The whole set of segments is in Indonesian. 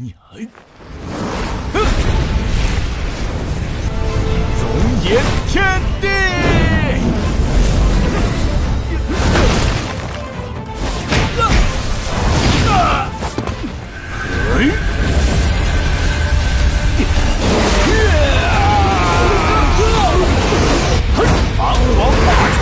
你容颜天地。苍王大臣。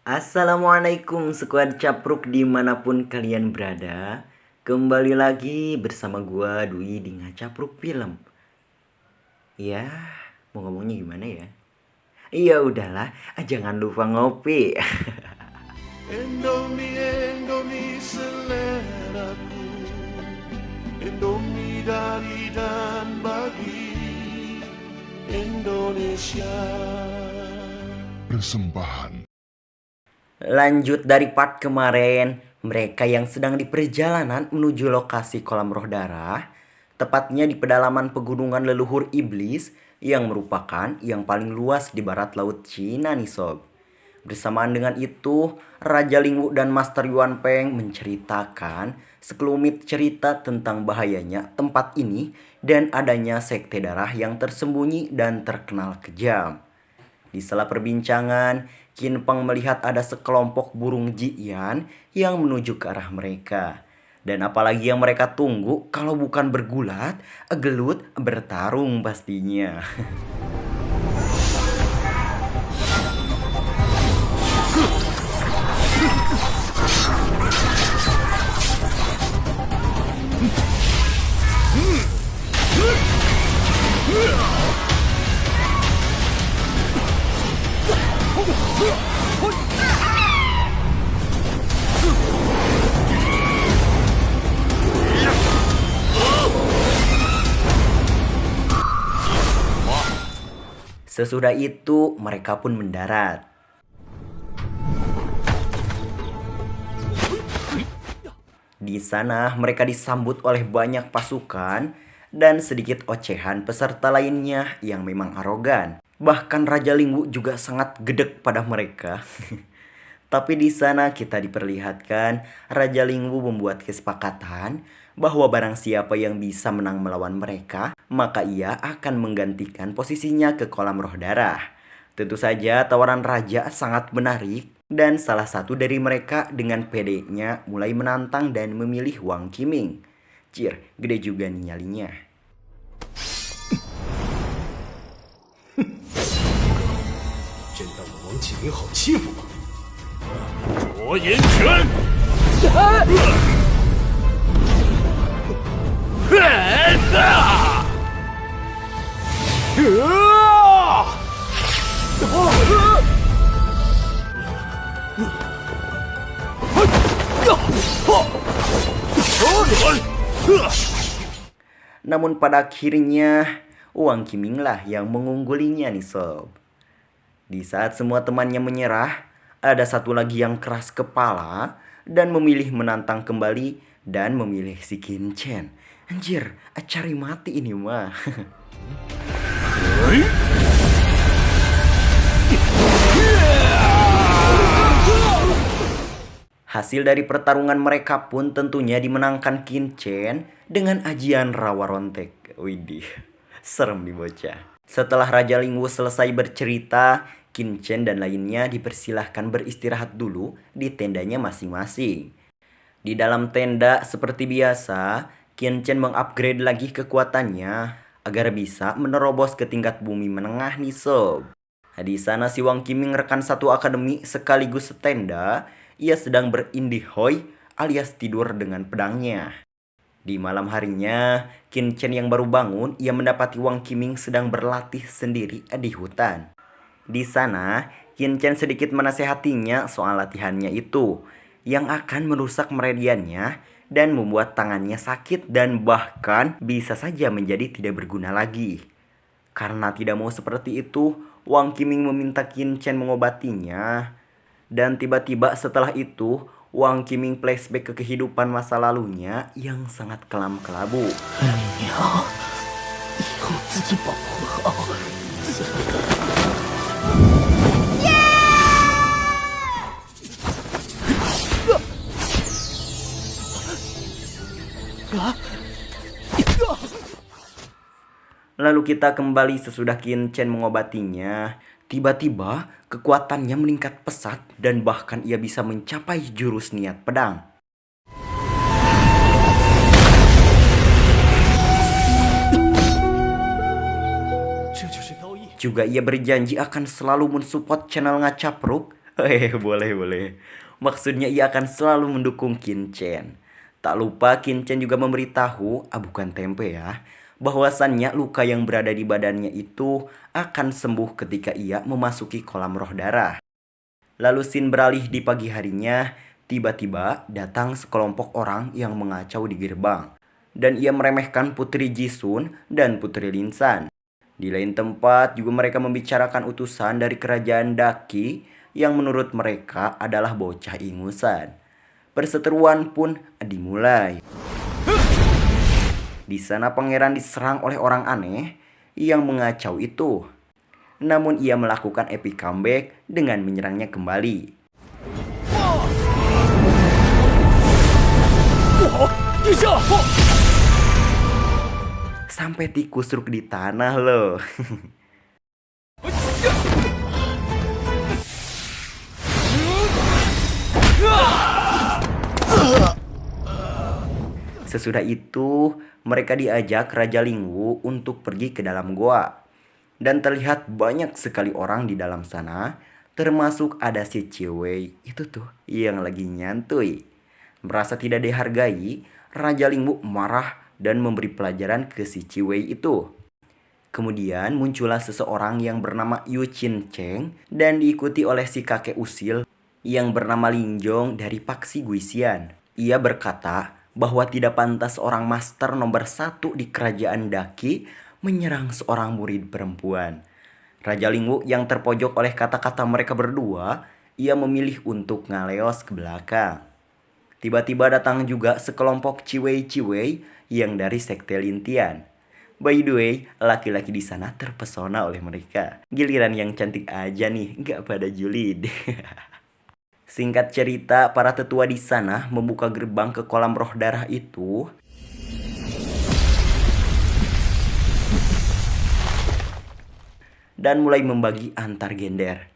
Assalamualaikum squad capruk dimanapun kalian berada. Kembali lagi bersama gua Dwi di Ngacapruk Film. Ya, mau ngomongnya gimana ya? Iya udahlah, jangan lupa ngopi. Indomie seleraku, Indomie dari dan bagi Indonesia. Persembahan. Lanjut dari part kemarin, mereka yang sedang di perjalanan menuju lokasi kolam roh darah, tepatnya di pedalaman pegunungan leluhur iblis yang merupakan yang paling luas di barat laut Cina nih sob. Bersamaan dengan itu, Raja Lingwu dan Master Yuan Peng menceritakan sekelumit cerita tentang bahayanya tempat ini dan adanya sekte darah yang tersembunyi dan terkenal kejam. Di sela perbincangan, Qin Peng melihat ada sekelompok burung jian yang menuju ke arah mereka. Dan apalagi yang mereka tunggu kalau bukan bergulat, gelut, bertarung pastinya. Sesudah itu mereka pun mendarat. Di sana mereka disambut oleh banyak pasukan dan sedikit ocehan peserta lainnya yang memang arogan. Bahkan Raja Lingwu juga sangat gedek pada mereka. Tapi di sana kita diperlihatkan Raja Lingwu membuat kesepakatan bahwa barang siapa yang bisa menang melawan mereka, maka ia akan menggantikan posisinya ke kolam roh darah. Tentu saja tawaran raja sangat menarik dan salah satu dari mereka dengan pedenya mulai menantang dan memilih Wang Qiming. Cir, gede juga nih nyalinya. 真当我王启明好欺负吗？火眼拳！Namun pada akhirnya Wang Qiming lah yang mengunggulinya nih sob. Di saat semua temannya menyerah, ada satu lagi yang keras kepala dan memilih menantang kembali dan memilih si Qin Chen. Anjir, cari mati ini mah. Hasil dari pertarungan mereka pun tentunya dimenangkan Qin Chen dengan ajian rawa rontek. Widih, serem nih bocah. Setelah Raja Lingwu selesai bercerita, Qin Chen dan lainnya dipersilahkan beristirahat dulu di tendanya masing-masing. Di dalam tenda seperti biasa, Qin Chen mengupgrade lagi kekuatannya agar bisa menerobos ke tingkat bumi menengah nih sob. Di sana si Wang Qiming rekan satu akademi sekaligus setenda, ia sedang berindihoi alias tidur dengan pedangnya. Di malam harinya, Qin Chen yang baru bangun, ia mendapati Wang Qiming sedang berlatih sendiri di hutan. Di sana, Qin Chen sedikit menasehatinya soal latihannya itu, yang akan merusak meridiannya dan membuat tangannya sakit dan bahkan bisa saja menjadi tidak berguna lagi. Karena tidak mau seperti itu, Wang Qiming meminta Qin Chen mengobatinya. Dan tiba-tiba setelah itu, Wang Qiming flashback ke kehidupan masa lalunya yang sangat kelam kelabu. Lalu kita kembali sesudah Qin Chen mengobatinya. Tiba-tiba kekuatannya meningkat pesat dan bahkan ia bisa mencapai jurus niat pedang. Juga ia berjanji akan selalu mensupport channel Ngacapruk. Boleh. Maksudnya ia akan selalu mendukung Qin Chen. Tak lupa Qin Chen juga memberitahu, bukan tempe ya, bahwasannya luka yang berada di badannya itu akan sembuh ketika ia memasuki kolam roh darah. Lalu scene beralih di pagi harinya, tiba-tiba datang sekelompok orang yang mengacau di gerbang. Dan ia meremehkan Putri Jisun dan Putri Linsan. Di lain tempat juga mereka membicarakan utusan dari kerajaan Daki yang menurut mereka adalah bocah ingusan. Perseteruan pun dimulai. Di sana pangeran diserang oleh orang aneh yang mengacau itu. Namun ia melakukan epic comeback dengan menyerangnya kembali. Sampai tikus ruk di tanah loh. Sesudah itu, mereka diajak Raja Lingwu untuk pergi ke dalam goa. Dan terlihat banyak sekali orang di dalam sana, termasuk ada si cewek itu tuh yang lagi nyantuy. Merasa tidak dihargai, Raja Lingwu marah dan memberi pelajaran ke si cewek itu. Kemudian muncullah seseorang yang bernama Yu Qin Cheng dan diikuti oleh si kakek usil yang bernama Lingjong dari Paksi Guisian. Ia berkata bahwa tidak pantas seorang master nomor 1 di kerajaan Daki menyerang seorang murid perempuan. Raja Lingwu yang terpojok oleh kata-kata mereka berdua, ia memilih untuk ngaleos ke belakang. Tiba-tiba datang juga sekelompok ciwei-ciwei yang dari sekte Lintian. By the way, laki-laki di sana terpesona oleh mereka. Giliran yang cantik aja nih, gak pada julid. Singkat cerita, para tetua di sana membuka gerbang ke kolam roh darah itu. Dan mulai membagi antar gender.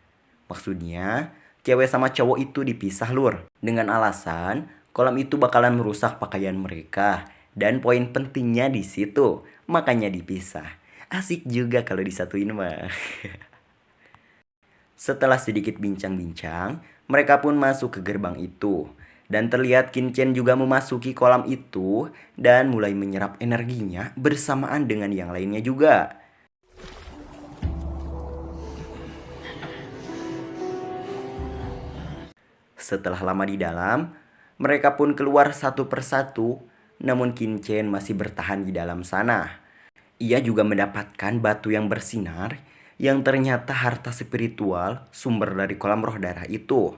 Maksudnya, cewek sama cowok itu dipisah lur. Dengan alasan, kolam itu bakalan merusak pakaian mereka. Dan poin pentingnya di situ, makanya dipisah. Asik juga kalau disatuin mah. Setelah sedikit bincang-bincang, mereka pun masuk ke gerbang itu. Dan terlihat Qin Chen juga memasuki kolam itu dan mulai menyerap energinya bersamaan dengan yang lainnya juga. Setelah lama di dalam, mereka pun keluar satu persatu. Namun Qin Chen masih bertahan di dalam sana. Ia juga mendapatkan batu yang bersinar yang ternyata harta spiritual sumber dari kolam roh darah itu.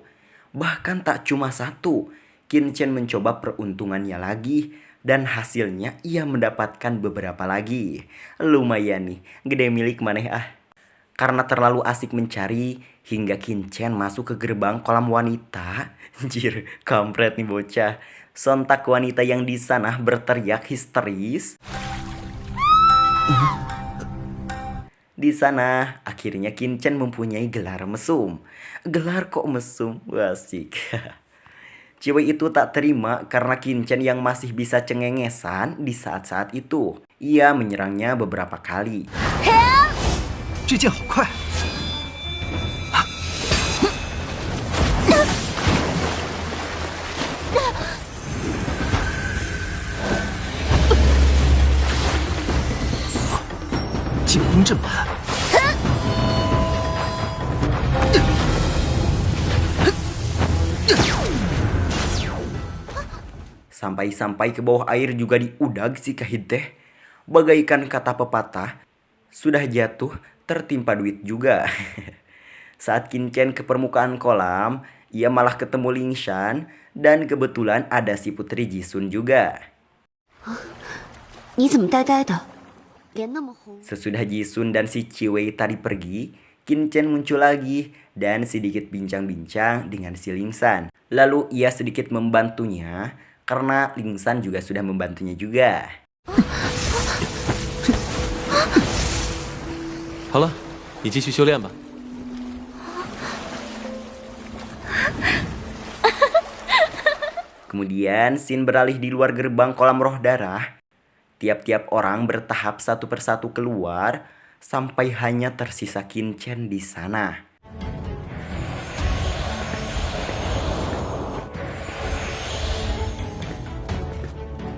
Bahkan tak cuma satu, Qin Chen mencoba peruntungannya lagi dan hasilnya ia mendapatkan beberapa lagi. Lumayan nih, gede milik maneh ah. Karena terlalu asik mencari hingga Qin Chen masuk ke gerbang kolam wanita. Anjir, kampret nih bocah. Sontak wanita yang di sana berteriak histeris. Di sana akhirnya Qin Chen mempunyai gelar mesum. Gelar kok mesum? Asik. Cewek itu tak terima karena Qin Chen yang masih bisa cengengesan di saat-saat itu. Ia menyerangnya beberapa kali. Sampai-sampai ke bawah air juga diudag si Kahid teh. Bagaikan kata pepatah, sudah jatuh tertimpa duit juga. Saat Qin Chen ke permukaan kolam, ia malah ketemu Lingshan dan kebetulan ada si Putri Jisun juga. Sesudah Jisun dan si Ciwei tadi pergi, Qin Chen muncul lagi dan sedikit bincang-bincang dengan si Lingshan. Lalu ia sedikit membantunya karena Ling San juga sudah membantunya juga. 好了，你继续修炼吧。 Kemudian Shin beralih di luar gerbang kolam roh darah. Tiap-tiap orang bertahap satu persatu keluar sampai hanya tersisa Qin Chen di sana.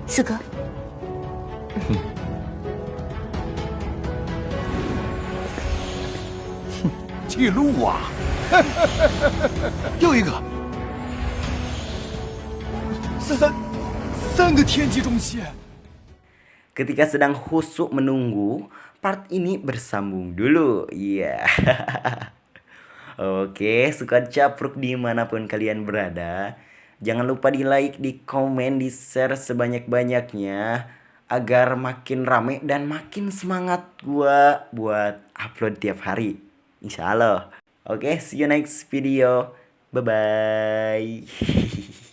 Suga. 记录啊！又一个，三个天级中期。 Ketika sedang khusyuk menunggu, part ini bersambung dulu. Iya. Oke, suka capruk dimanapun kalian berada. Jangan lupa di like, di komen, di share sebanyak-banyaknya. Agar makin rame dan makin semangat gua buat upload tiap hari. Insya Allah. Oke, see you next video. Bye-bye.